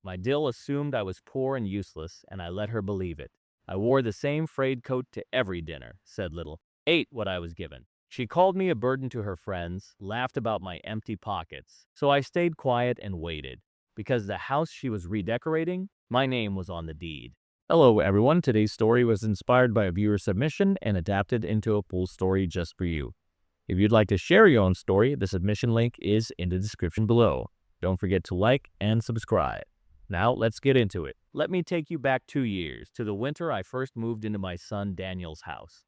My DIL assumed I was poor and useless, and I let her believe it. I wore the same frayed coat to every dinner, said Little, ate what I was given. She called me a burden to her friends, laughed about my empty pockets, so I stayed quiet and waited. Because the house she was redecorating, my name was on the deed. Hello, everyone. Today's story was inspired by a viewer submission and adapted into a full story just for you. If you'd like to share your own story, the submission link is in the description below. Don't forget to like and subscribe. Now, let's get into it. Let me take you back 2 years to the winter I first moved into my son Daniel's house.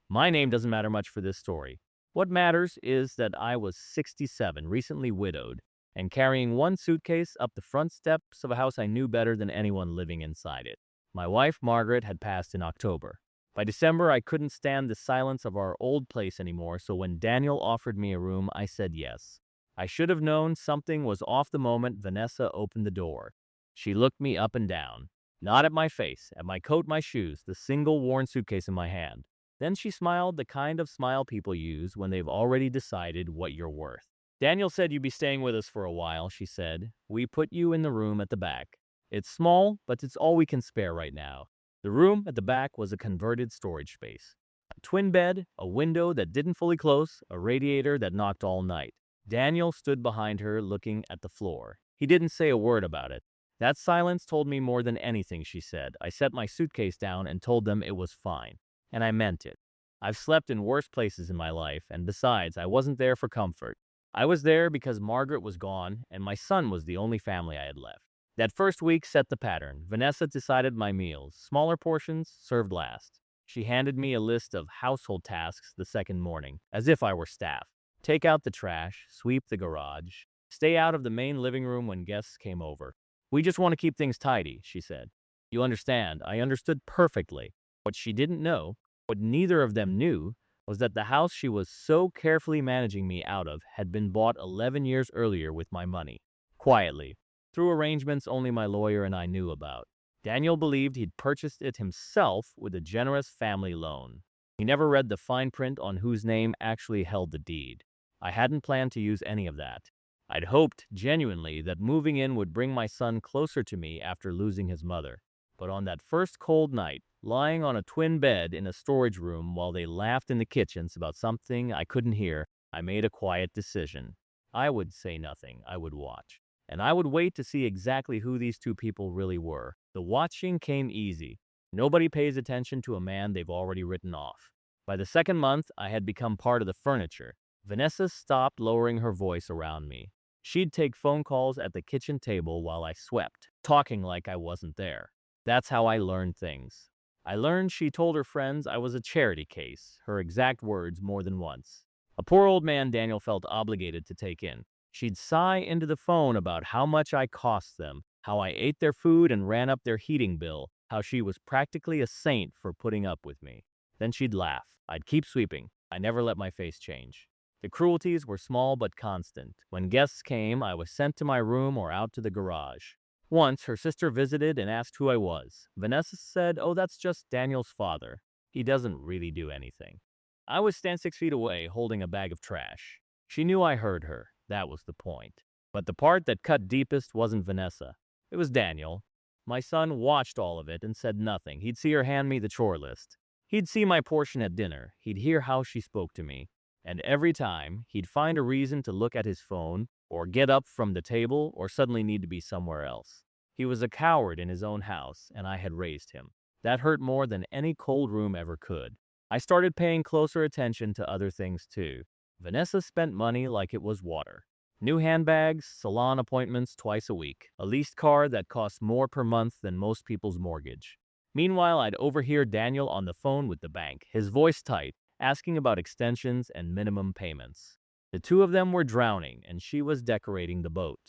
My name doesn't matter much for this story. What matters is that I was 67, recently widowed, and carrying one suitcase up the front steps of a house I knew better than anyone living inside it. My wife, Margaret, had passed in October. By December, I couldn't stand the silence of our old place anymore, so when Daniel offered me a room, I said yes. I should have known something was off the moment Vanessa opened the door. She looked me up and down, not at my face, at my coat, my shoes, the single worn suitcase in my hand. Then she smiled the kind of smile people use when they've already decided what you're worth. Daniel said you'd be staying with us for a while, she said. We put you in the room at the back. It's small, but it's all we can spare right now. The room at the back was a converted storage space. A twin bed, a window that didn't fully close, a radiator that knocked all night. Daniel stood behind her looking at the floor. He didn't say a word about it. That silence told me more than anything, she said. I set my suitcase down and told them it was fine. And I meant it. I've slept in worse places in my life, and besides, I wasn't there for comfort. I was there because Margaret was gone, and my son was the only family I had left. That first week set the pattern. Vanessa decided my meals, smaller portions, served last. She handed me a list of household tasks the second morning, as if I were staff. Take out the trash, sweep the garage, stay out of the main living room when guests came over. We just want to keep things tidy, she said. You understand, I understood perfectly. What she didn't know, what neither of them knew, was that the house she was so carefully managing me out of had been bought 11 years earlier with my money. Quietly, through arrangements only my lawyer and I knew about. Daniel believed he'd purchased it himself with a generous family loan. He never read the fine print on whose name actually held the deed. I hadn't planned to use any of that. I'd hoped, genuinely, that moving in would bring my son closer to me after losing his mother. But on that first cold night, lying on a twin bed in a storage room while they laughed in the kitchens about something I couldn't hear, I made a quiet decision. I would say nothing. I would watch. And I would wait to see exactly who these two people really were. The watching came easy. Nobody pays attention to a man they've already written off. By the second month, I had become part of the furniture. Vanessa stopped lowering her voice around me. She'd take phone calls at the kitchen table while I swept, talking like I wasn't there. That's how I learned things. I learned she told her friends I was a charity case, her exact words more than once. A poor old man Daniel felt obligated to take in. She'd sigh into the phone about how much I cost them, how I ate their food and ran up their heating bill, how she was practically a saint for putting up with me. Then she'd laugh. I'd keep sweeping. I never let my face change. The cruelties were small but constant. When guests came, I was sent to my room or out to the garage. Once, her sister visited and asked who I was. Vanessa said, "Oh, that's just Daniel's father. He doesn't really do anything." I would stand 6 feet away, holding a bag of trash. She knew I heard her. That was the point. But the part that cut deepest wasn't Vanessa. It was Daniel. My son watched all of it and said nothing. He'd see her hand me the chore list. He'd see my portion at dinner. He'd hear how she spoke to me. And every time, he'd find a reason to look at his phone, or get up from the table, or suddenly need to be somewhere else. He was a coward in his own house, and I had raised him. That hurt more than any cold room ever could. I started paying closer attention to other things too. Vanessa spent money like it was water. New handbags, salon appointments twice a week, a leased car that cost more per month than most people's mortgage. Meanwhile, I'd overhear Daniel on the phone with the bank, his voice tight, asking about extensions and minimum payments. The two of them were drowning, and she was decorating the boat.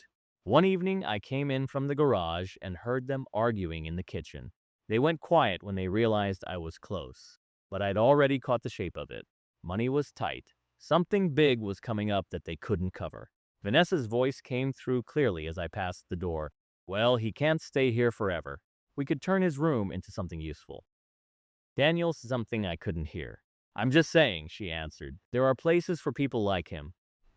One evening, I came in from the garage and heard them arguing in the kitchen. They went quiet when they realized I was close, but I'd already caught the shape of it. Money was tight. Something big was coming up that they couldn't cover. Vanessa's voice came through clearly as I passed the door. Well, he can't stay here forever. We could turn his room into something useful. Daniel's something I couldn't hear. I'm just saying, she answered. There are places for people like him.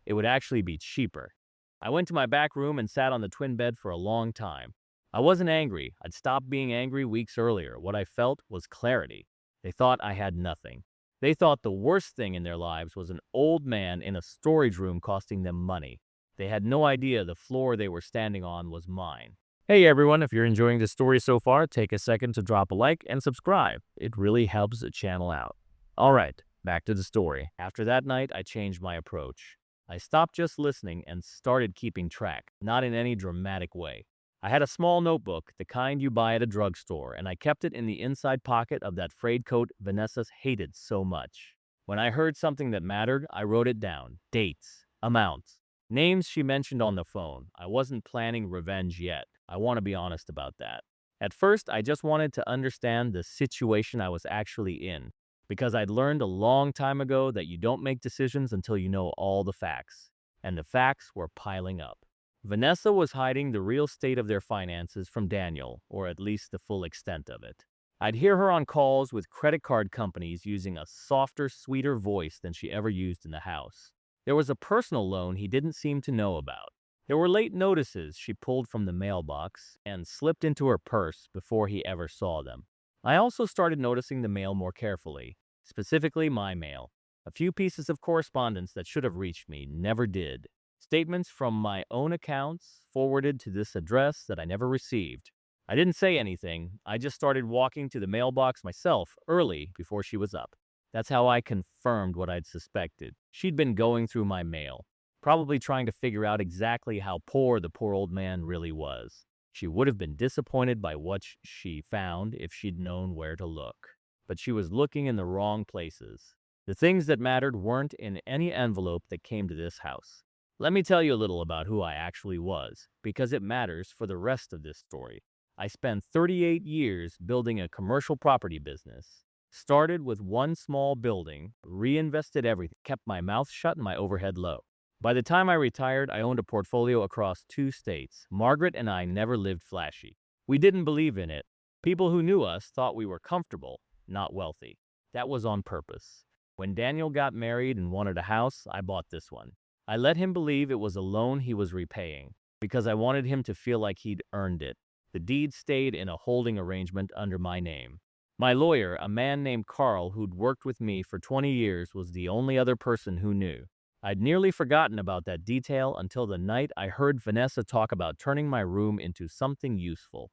It would actually be cheaper. I went to my back room and sat on the twin bed for a long time. I wasn't angry. I'd stopped being angry weeks earlier. What I felt was clarity. They thought I had nothing. They thought the worst thing in their lives was an old man in a storage room costing them money. They had no idea the floor they were standing on was mine. Hey everyone, if you're enjoying this story so far, take a second to drop a like and subscribe. It really helps the channel out. Alright, back to the story. After that night, I changed my approach. I stopped just listening and started keeping track, not in any dramatic way. I had a small notebook, the kind you buy at a drugstore, and I kept it in the inside pocket of that frayed coat Vanessa hated so much. When I heard something that mattered, I wrote it down. Dates, amounts, names she mentioned on the phone. I wasn't planning revenge yet. I want to be honest about that. At first, I just wanted to understand the situation I was actually in, because I'd learned a long time ago that you don't make decisions until you know all the facts. And the facts were piling up. Vanessa was hiding the real state of their finances from Daniel, or at least the full extent of it. I'd hear her on calls with credit card companies using a softer, sweeter voice than she ever used in the house. There was a personal loan he didn't seem to know about. There were late notices she pulled from the mailbox and slipped into her purse before he ever saw them. I also started noticing the mail more carefully, specifically my mail. A few pieces of correspondence that should have reached me never did. Statements from my own accounts forwarded to this address that I never received. I didn't say anything. I just started walking to the mailbox myself early before she was up. That's how I confirmed what I'd suspected. She'd been going through my mail, probably trying to figure out exactly how poor the poor old man really was. She would have been disappointed by what she found if she'd known where to look. But she was looking in the wrong places. The things that mattered weren't in any envelope that came to this house. Let me tell you a little about who I actually was, because it matters for the rest of this story. I spent 38 years building a commercial property business. Started with one small building, reinvested everything, kept my mouth shut and my overhead low. By the time I retired, I owned a portfolio across 2 states. Margaret and I never lived flashy. We didn't believe in it. People who knew us thought we were comfortable, not wealthy. That was on purpose. When Daniel got married and wanted a house, I bought this one. I let him believe it was a loan he was repaying, because I wanted him to feel like he'd earned it. The deed stayed in a holding arrangement under my name. My lawyer, a man named Carl who'd worked with me for 20 years, was the only other person who knew. I'd nearly forgotten about that detail until the night I heard Vanessa talk about turning my room into something useful.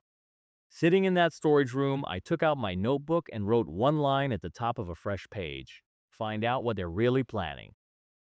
Sitting in that storage room, I took out my notebook and wrote one line at the top of a fresh page. Find out what they're really planning.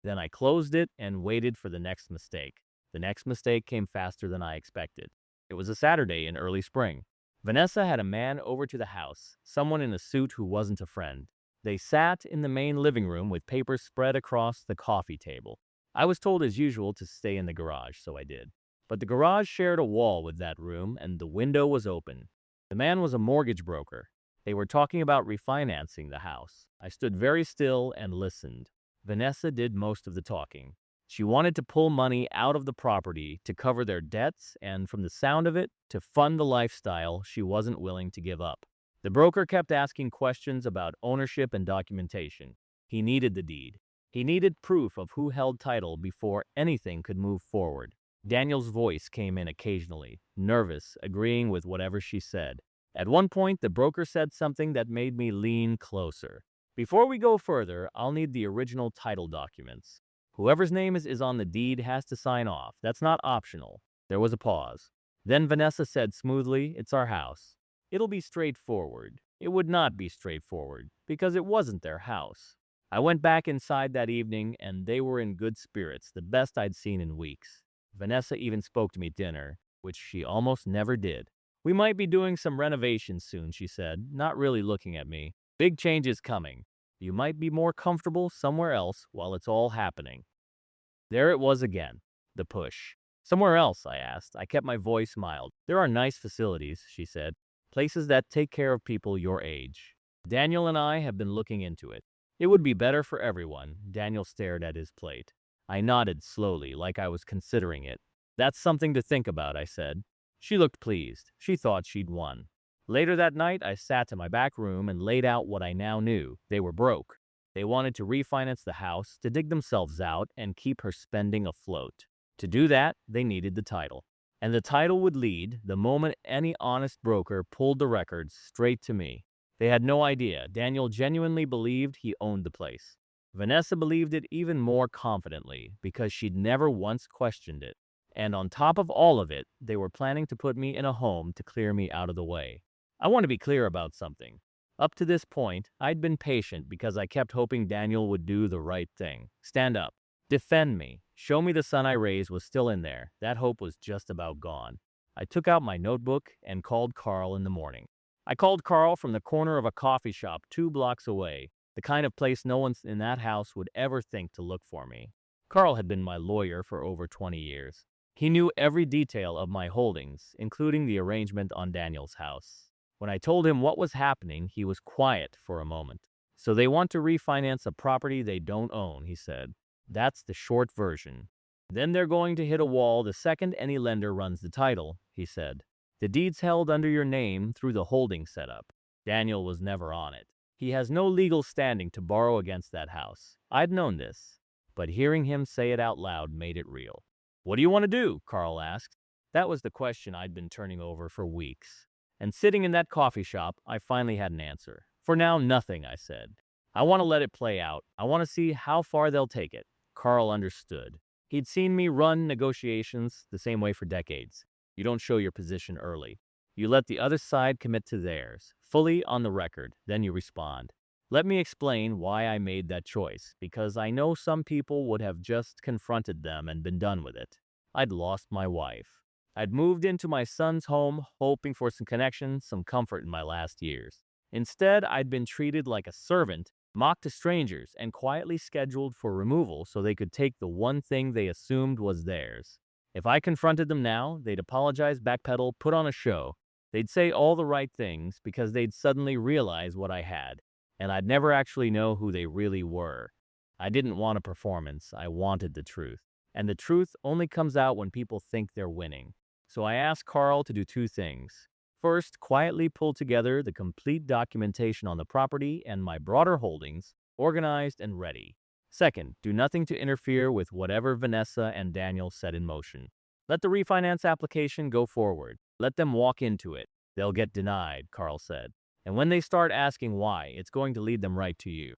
Then I closed it and waited for the next mistake. The next mistake came faster than I expected. It was a Saturday in early spring. Vanessa had a man over to the house, someone in a suit who wasn't a friend. They sat in the main living room with papers spread across the coffee table. I was told as usual to stay in the garage, so I did. But the garage shared a wall with that room, and the window was open. The man was a mortgage broker. They were talking about refinancing the house. I stood very still and listened. Vanessa did most of the talking. She wanted to pull money out of the property to cover their debts and, from the sound of it, to fund the lifestyle she wasn't willing to give up. The broker kept asking questions about ownership and documentation. He needed the deed. He needed proof of who held title before anything could move forward. Daniel's voice came in occasionally, nervous, agreeing with whatever she said. At one point, the broker said something that made me lean closer. Before we go further, I'll need the original title documents. Whoever's name is on the deed has to sign off. That's not optional. There was a pause. Then Vanessa said smoothly, "It's our house. It'll be straightforward." It would not be straightforward, because it wasn't their house. I went back inside that evening, and they were in good spirits, the best I'd seen in weeks. Vanessa even spoke to me at dinner, which she almost never did. "We might be doing some renovations soon," she said, not really looking at me. "Big changes coming. You might be more comfortable somewhere else while it's all happening." There it was again, the push. "Somewhere else?" I asked. I kept my voice mild. "There are nice facilities," she said. "Places that take care of people your age. Daniel and I have been looking into it. It would be better for everyone." Daniel stared at his plate. I nodded slowly, like I was considering it. "That's something to think about," I said. She looked pleased. She thought she'd won. Later that night, I sat in my back room and laid out what I now knew. They were broke. They wanted to refinance the house, to dig themselves out, and keep her spending afloat. To do that, they needed the title. And the title would lead, the moment any honest broker pulled the records, straight to me. They had no idea. Daniel genuinely believed he owned the place. Vanessa believed it even more confidently because she'd never once questioned it. And on top of all of it, they were planning to put me in a home to clear me out of the way. I want to be clear about something. Up to this point, I'd been patient because I kept hoping Daniel would do the right thing. Stand up. Defend me. Show me the son I raised was still in there. That hope was just about gone. I took out my notebook and called Carl in the morning. I called Carl from the corner of a coffee shop 2 blocks away, the kind of place no one in that house would ever think to look for me. Carl had been my lawyer for over 20 years. He knew every detail of my holdings, including the arrangement on Daniel's house. When I told him what was happening, he was quiet for a moment. So they want to refinance a property they don't own, he said. That's the short version. Then they're going to hit a wall the second any lender runs the title, he said. The deed's held under your name through the holding setup. Daniel was never on it. He has no legal standing to borrow against that house. I'd known this, but hearing him say it out loud made it real. What do you want to do? Carl asked. That was the question I'd been turning over for weeks. And sitting in that coffee shop, I finally had an answer. For now, nothing, I said. I want to let it play out. I want to see how far they'll take it. Carl understood. He'd seen me run negotiations the same way for decades. You don't show your position early. You let the other side commit to theirs, fully on the record, then you respond. Let me explain why I made that choice, because I know some people would have just confronted them and been done with it. I'd lost my wife. I'd moved into my son's home, hoping for some connection, some comfort in my last years. Instead, I'd been treated like a servant, mocked to strangers, and quietly scheduled for removal so they could take the one thing they assumed was theirs. If I confronted them now, they'd apologize, backpedal, put on a show. They'd say all the right things because they'd suddenly realize what I had, and I'd never actually know who they really were. I didn't want a performance, I wanted the truth. And the truth only comes out when people think they're winning. So I asked Carl to do 2 things. First, quietly pull together the complete documentation on the property and my broader holdings, organized and ready. Second, do nothing to interfere with whatever Vanessa and Daniel set in motion. Let the refinance application go forward. Let them walk into it. They'll get denied, Carl said. And when they start asking why, it's going to lead them right to you.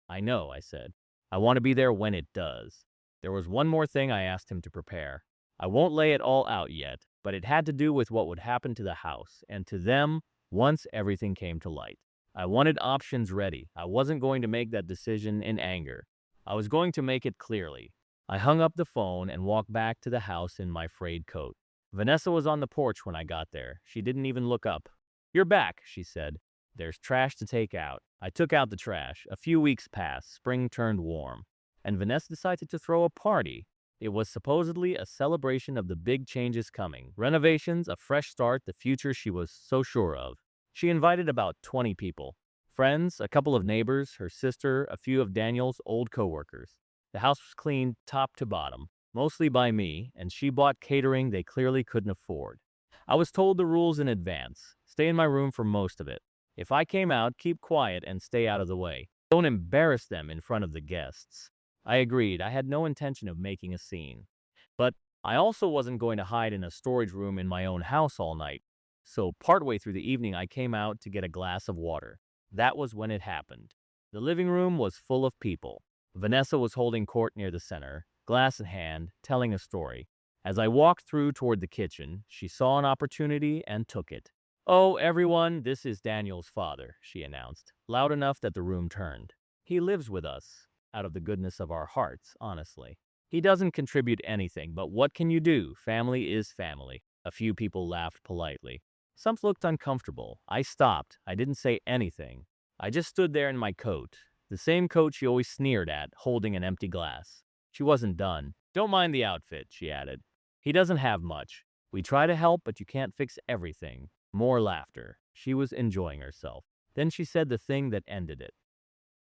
I know, I said. I want to be there when it does. There was one more thing I asked him to prepare. I won't lay it all out yet, but it had to do with what would happen to the house and to them once everything came to light. I wanted options ready. I wasn't going to make that decision in anger. I was going to make it clearly. I hung up the phone and walked back to the house in my frayed coat. Vanessa was on the porch when I got there. She didn't even look up. You're back, she said. There's trash to take out. I took out the trash. A few weeks passed. Spring turned warm. And Vanessa decided to throw a party. It was supposedly a celebration of the big changes coming. Renovations, a fresh start, the future she was so sure of. She invited about 20 people. Friends, a couple of neighbors, her sister, a few of Daniel's old coworkers. The house was cleaned top to bottom, mostly by me, and she bought catering they clearly couldn't afford. I was told the rules in advance. Stay in my room for most of it. If I came out, keep quiet and stay out of the way. Don't embarrass them in front of the guests. I agreed. I had no intention of making a scene. But I also wasn't going to hide in a storage room in my own house all night. So partway through the evening, I came out to get a glass of water. That was when it happened. The living room was full of people. Vanessa was holding court near the center, glass in hand, telling a story. As I walked through toward the kitchen, she saw an opportunity and took it. Oh, everyone, this is Daniel's father, she announced, loud enough that the room turned. He lives with us, out of the goodness of our hearts, honestly. He doesn't contribute anything, but what can you do? Family is family. A few people laughed politely. Some looked uncomfortable. I stopped. I didn't say anything. I just stood there in my coat, the same coat she always sneered at, holding an empty glass. She wasn't done. Don't mind the outfit, she added. He doesn't have much. We try to help, but you can't fix everything. More laughter. She was enjoying herself. Then she said the thing that ended it.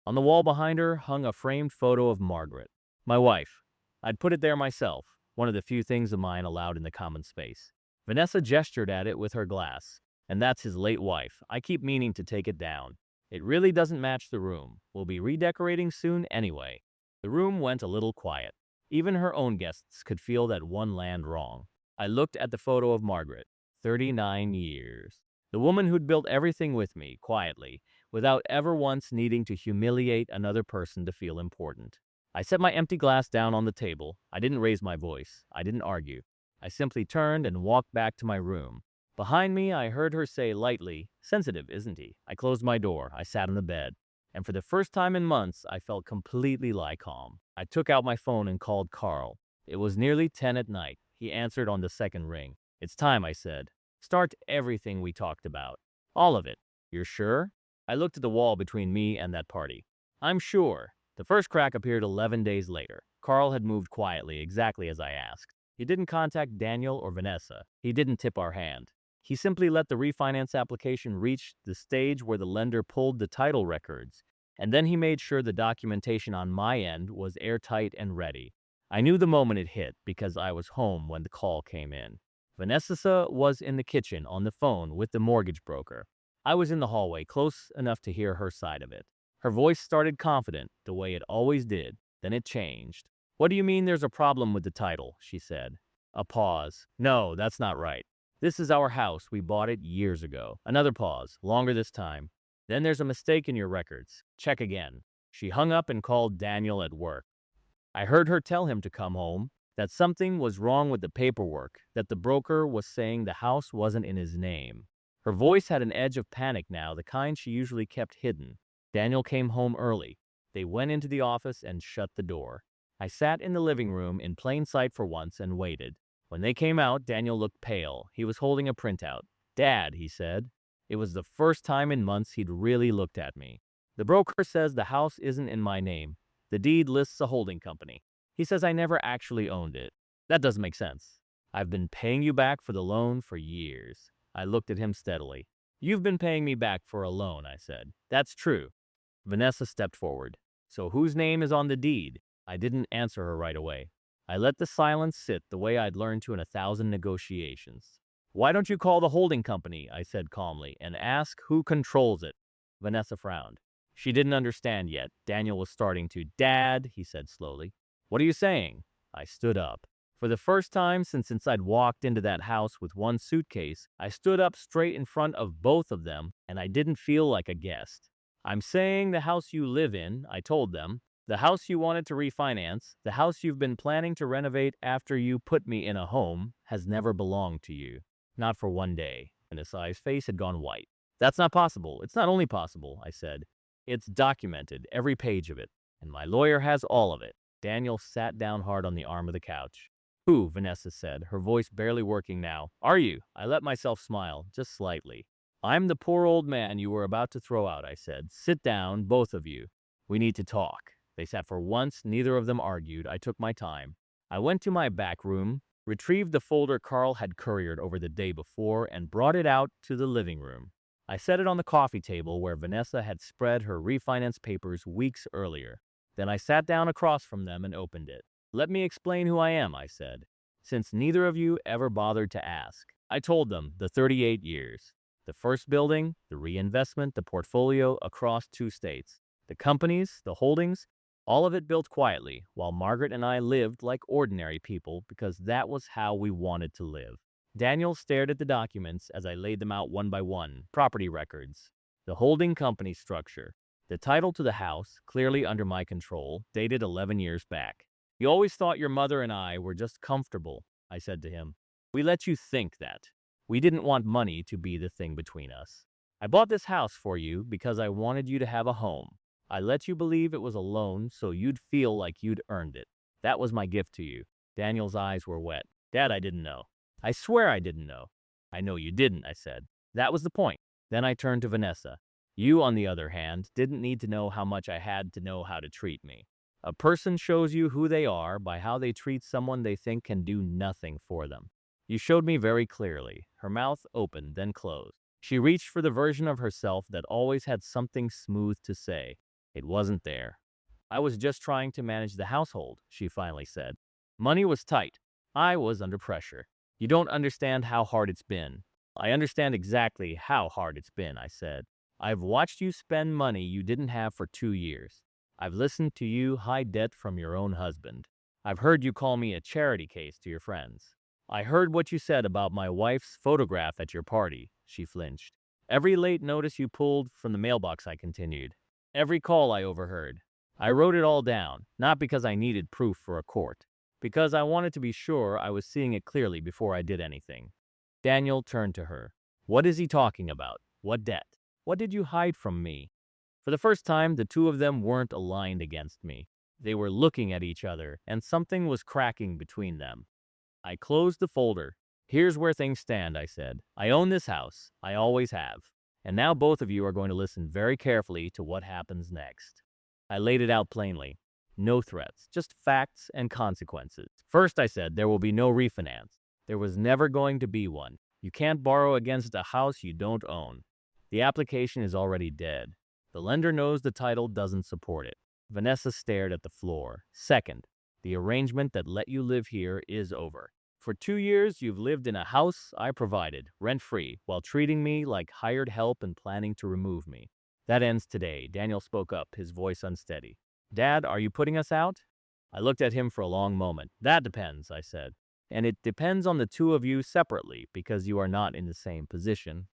On the wall behind her hung a framed photo of Margaret, my wife. I'd put it there myself, one of the few things of mine allowed in the common space. Vanessa gestured at it with her glass. And that's his late wife. I keep meaning to take it down. It really doesn't match the room. We'll be redecorating soon anyway. The room went a little quiet. Even her own guests could feel that one landed wrong. I looked at the photo of Margaret, 39 years. The woman who'd built everything with me, quietly, without ever once needing to humiliate another person to feel important. I set my empty glass down on the table. I didn't raise my voice. I didn't argue. I simply turned and walked back to my room. Behind me, I heard her say lightly, "Sensitive, isn't he?" I closed my door. I sat on the bed. And for the first time in months, I felt completely lie calm. I took out my phone and called Carl. It was nearly 10 at night. He answered on the second ring. "It's time," I said. "Start everything we talked about. All of it. You're sure?" I looked at the wall between me and that party. "I'm sure." The first crack appeared 11 days later. Carl had moved quietly, exactly as I asked. He didn't contact Daniel or Vanessa. He didn't tip our hand. He simply let the refinance application reach the stage where the lender pulled the title records, and then he made sure the documentation on my end was airtight and ready. I knew the moment it hit because I was home when the call came in. Vanessa was in the kitchen on the phone with the mortgage broker. I was in the hallway, close enough to hear her side of it. Her voice started confident, the way it always did. Then it changed. "What do you mean there's a problem with the title?" she said. A pause. "No, that's not right. This is our house. We bought it years ago." Another pause, longer this time. "Then there's a mistake in your records. Check again." She hung up and called Daniel at work. I heard her tell him to come home, that something was wrong with the paperwork, that the broker was saying the house wasn't in his name. Her voice had an edge of panic now, the kind she usually kept hidden. Daniel came home early. They went into the office and shut the door. I sat in the living room in plain sight for once and waited. When they came out, Daniel looked pale. He was holding a printout. "Dad," he said. It was the first time in months he'd really looked at me. "The broker says the house isn't in my name. The deed lists a holding company. He says I never actually owned it. That doesn't make sense. I've been paying you back for the loan for years." I looked at him steadily. "You've been paying me back for a loan," I said. "That's true." Vanessa stepped forward. "So whose name is on the deed?" I didn't answer her right away. I let the silence sit the way I'd learned to in 1,000 negotiations. "Why don't you call the holding company," I said calmly, "and ask who controls it?" Vanessa frowned. She didn't understand yet. Daniel was starting to. "Dad," he said slowly. "What are you saying?" I stood up. For the first time since I'd walked into that house with one suitcase, I stood up straight in front of both of them, and I didn't feel like a guest. "I'm saying the house you live in," I told them, "the house you wanted to refinance, the house you've been planning to renovate after you put me in a home, has never belonged to you. Not for one day." And Asai's face had gone white. "That's not possible. It's not only possible," I said. "It's documented, every page of it, and my lawyer has all of it." Daniel sat down hard on the arm of the couch. "Who?" Vanessa said, her voice barely working now. "Are you?" I let myself smile, just slightly. "I'm the poor old man you were about to throw out," I said. "Sit down, both of you. We need to talk." They sat for once, neither of them argued. I took my time. I went to my back room, retrieved the folder Carl had couriered over the day before, and brought it out to the living room. I set it on the coffee table where Vanessa had spread her refinance papers weeks earlier. Then I sat down across from them and opened it. "Let me explain who I am," I said, "since neither of you ever bothered to ask." I told them the 38 years. The first building, the reinvestment, the portfolio across 2 states, the companies, the holdings, all of it built quietly, while Margaret and I lived like ordinary people because that was how we wanted to live. Daniel stared at the documents as I laid them out one by one. Property records, the holding company structure, the title to the house, clearly under my control, dated 11 years back. "You always thought your mother and I were just comfortable," I said to him. "We let you think that. We didn't want money to be the thing between us. I bought this house for you because I wanted you to have a home. I let you believe it was a loan so you'd feel like you'd earned it. That was my gift to you." Daniel's eyes were wet. "Dad, I didn't know." "I swear I didn't know." "I know you didn't," I said. "That was the point." Then I turned to Vanessa. "You, on the other hand, didn't need to know how much I had to know how to treat me. A person shows you who they are by how they treat someone they think can do nothing for them. You showed me very clearly." Her mouth opened, then closed. She reached for the version of herself that always had something smooth to say. It wasn't there. "I was just trying to manage the household," she finally said. "Money was tight. I was under pressure. You don't understand how hard it's been." "I understand exactly how hard it's been," I said. "I've watched you spend money you didn't have for 2 years. I've listened to you hide debt from your own husband. I've heard you call me a charity case to your friends. I heard what you said about my wife's photograph at your party, she flinched. Every late notice you pulled from the mailbox, I continued. Every call I overheard. I wrote it all down, not because I needed proof for a court, because I wanted to be sure I was seeing it clearly before I did anything. Daniel turned to her. What is he talking about? What debt? What did you hide from me? For the first time, the two of them weren't aligned against me. They were looking at each other, and something was cracking between them. I closed the folder. Here's where things stand, I said. I own this house. I always have. And now both of you are going to listen very carefully to what happens next. I laid it out plainly. No threats, just facts and consequences. First, I said, there will be no refinance. There was never going to be one. You can't borrow against a house you don't own. The application is already dead. The lender knows the title doesn't support it. Vanessa stared at the floor. Second, the arrangement that let you live here is over. For 2 years, you've lived in a house I provided, rent-free, while treating me like hired help and planning to remove me. That ends today, Daniel spoke up, his voice unsteady. Dad, are you putting us out? I looked at him for a long moment. That depends, I said. And it depends on the two of you separately, because you are not in the same position.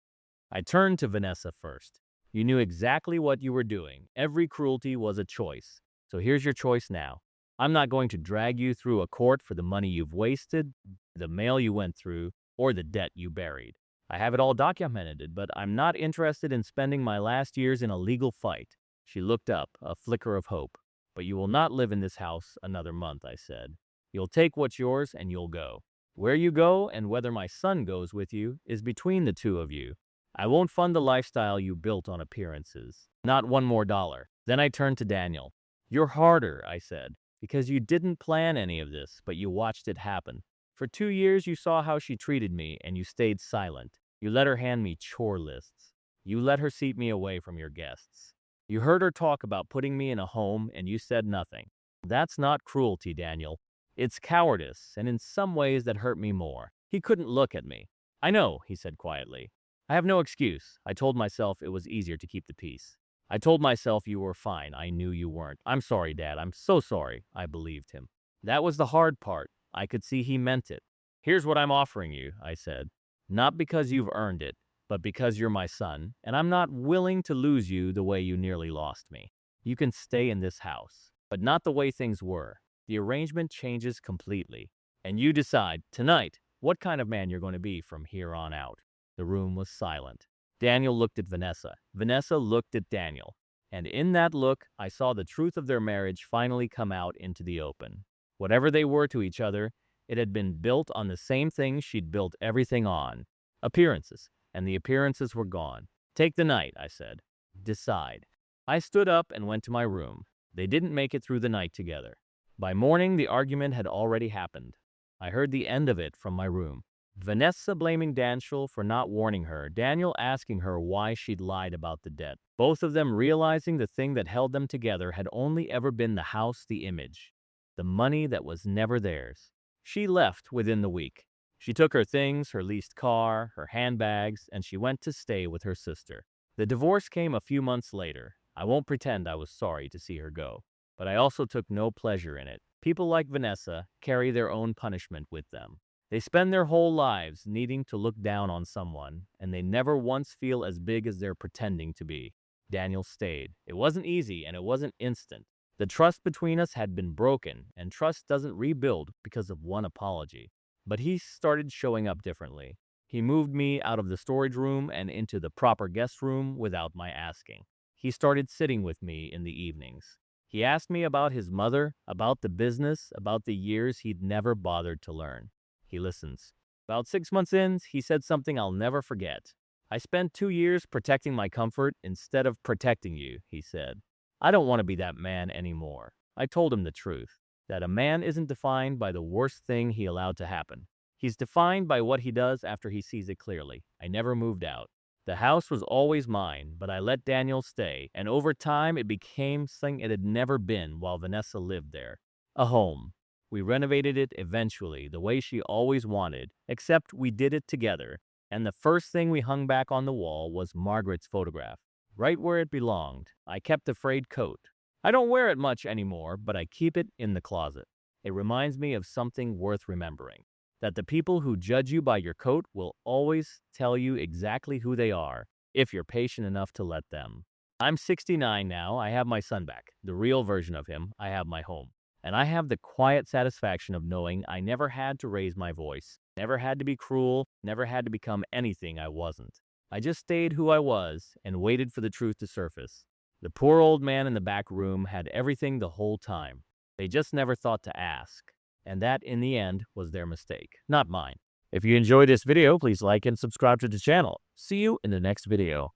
I turned to Vanessa first. You knew exactly what you were doing. Every cruelty was a choice. So here's your choice now. I'm not going to drag you through a court for the money you've wasted, the mail you went through, or the debt you buried. I have it all documented, but I'm not interested in spending my last years in a legal fight. She looked up, a flicker of hope. But you will not live in this house another month, I said. You'll take what's yours and you'll go. Where you go and whether my son goes with you is between the two of you. I won't fund the lifestyle you built on appearances. Not one more dollar. Then I turned to Daniel. You're harder, I said, because you didn't plan any of this, but you watched it happen. For 2 years, you saw how she treated me, and you stayed silent. You let her hand me chore lists. You let her seat me away from your guests. You heard her talk about putting me in a home, and you said nothing. That's not cruelty, Daniel. It's cowardice, and in some ways that hurt me more. He couldn't look at me. I know, he said quietly. I have no excuse. I told myself it was easier to keep the peace. I told myself you were fine. I knew you weren't. I'm sorry, Dad. I'm so sorry. I believed him. That was the hard part. I could see he meant it. Here's what I'm offering you, I said. Not because you've earned it, but because you're my son, and I'm not willing to lose you the way you nearly lost me. You can stay in this house, but not the way things were. The arrangement changes completely, and you decide, tonight, what kind of man you're going to be from here on out. The room was silent. Daniel looked at Vanessa. Vanessa looked at Daniel. And in that look, I saw the truth of their marriage finally come out into the open. Whatever they were to each other, it had been built on the same thing she'd built everything on. Appearances. And the appearances were gone. Take the night, I said. Decide. I stood up and went to my room. They didn't make it through the night together. By morning, the argument had already happened. I heard the end of it from my room. Vanessa blaming Daniel for not warning her, Daniel asking her why she'd lied about the debt. Both of them realizing the thing that held them together had only ever been the house, the image. The money that was never theirs. She left within the week. She took her things, her leased car, her handbags, and she went to stay with her sister. The divorce came a few months later. I won't pretend I was sorry to see her go, but I also took no pleasure in it. People like Vanessa carry their own punishment with them. They spend their whole lives needing to look down on someone, and they never once feel as big as they're pretending to be. Daniel stayed. It wasn't easy, and it wasn't instant. The trust between us had been broken, and trust doesn't rebuild because of one apology. But he started showing up differently. He moved me out of the storage room and into the proper guest room without my asking. He started sitting with me in the evenings. He asked me about his mother, about the business, about the years he'd never bothered to learn. He listens. About 6 months in, he said something I'll never forget. I spent 2 years protecting my comfort instead of protecting you, he said. I don't want to be that man anymore. I told him the truth, that a man isn't defined by the worst thing he allowed to happen. He's defined by what he does after he sees it clearly. I never moved out. The house was always mine, but I let Daniel stay, and over time it became something it had never been while Vanessa lived there. A home. We renovated it eventually, the way she always wanted, except we did it together, and the first thing we hung back on the wall was Margaret's photograph, right where it belonged. I kept the frayed coat. I don't wear it much anymore, but I keep it in the closet. It reminds me of something worth remembering. that the people who judge you by your coat will always tell you exactly who they are, if you're patient enough to let them. I'm 69 now. I have my son back, the real version of him. I have my home. And I have the quiet satisfaction of knowing I never had to raise my voice, never had to be cruel, never had to become anything I wasn't. I just stayed who I was and waited for the truth to surface. The poor old man in the back room had everything the whole time. They just never thought to ask. And that, in the end, was their mistake, not mine. If you enjoyed this video, please like and subscribe to the channel. See you in the next video.